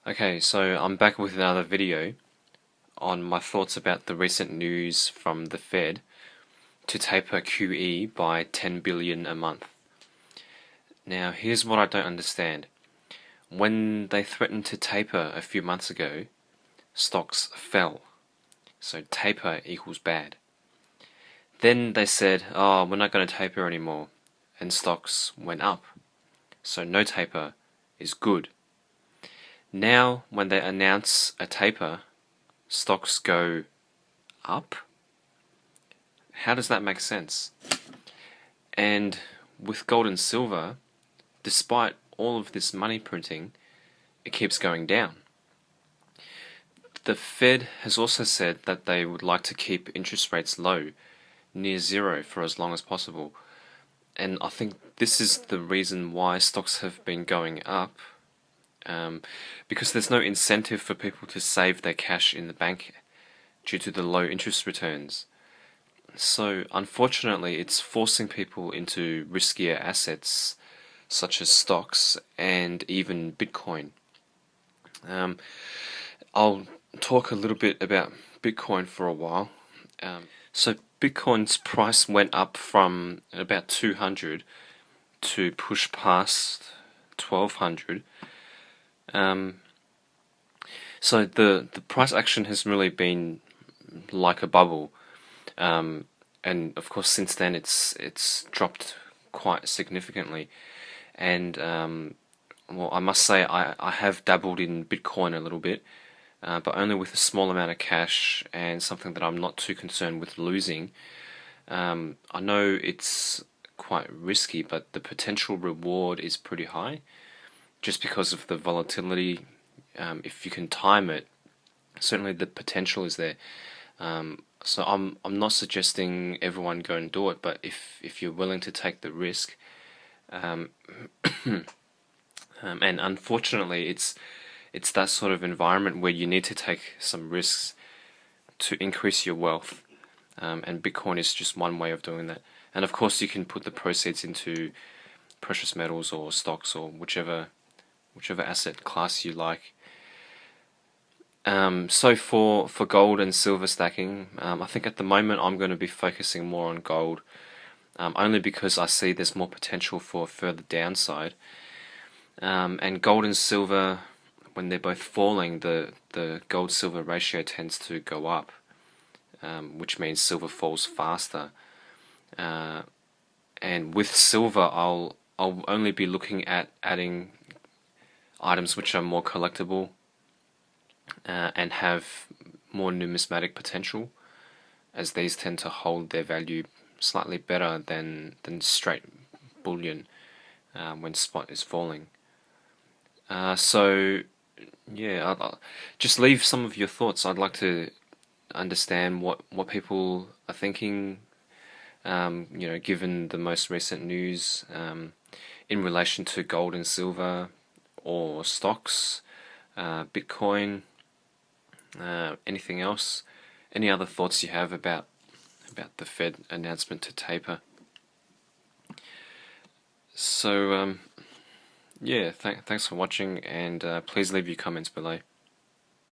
Okay, so I'm back with another video on my thoughts about the recent news from the Fed to taper QE by 10 billion a month. Now, here's what I don't understand. When they threatened to taper a few months ago, stocks fell. So taper equals bad. Then they said, oh, we're not going to taper anymore, and stocks went up. So no taper is good. Now, when they announce a taper, stocks go up? How does that make sense? And with gold and silver, despite all of this money printing, it keeps going down. The Fed has also said that they would like to keep interest rates low, near zero, for as long as possible. And I think this is the reason why stocks have been going up. Because there's no incentive for people to save their cash in the bank due to the low interest returns. So unfortunately, it's forcing people into riskier assets such as stocks and even BitCoin. I'll talk a little bit about BitCoin for a while. So Bitcoin's price went up from about 200 to push past 1200. So the price action has really been like a bubble, and of course since then it's dropped quite significantly. And well, I must say I have dabbled in Bitcoin a little bit, but only with a small amount of cash and something that I'm not too concerned with losing. I know it's quite risky, but the potential reward is pretty high, just because of the volatility. If you can time it, certainly the potential is there. So I'm not suggesting everyone go and do it, but if you're willing to take the risk, and unfortunately it's that sort of environment where you need to take some risks to increase your wealth, and Bitcoin is just one way of doing that. And of course you can put the proceeds into precious metals or stocks or whichever asset class you like. So for gold and silver stacking, I think at the moment I'm going to be focusing more on gold, only because I see there's more potential for further downside. And gold and silver, when they're both falling, the gold-silver ratio tends to go up, which means silver falls faster. And with silver, I'll only be looking at adding items which are more collectible, and have more numismatic potential, as these tend to hold their value slightly better than straight bullion when spot is falling. So yeah, I'll just leave some of your thoughts. I'd like to understand what people are thinking, given the most recent news, in relation to gold and silver or stocks, Bitcoin, anything else, any other thoughts you have about the Fed announcement to taper. So yeah, thanks for watching, and please leave your comments below.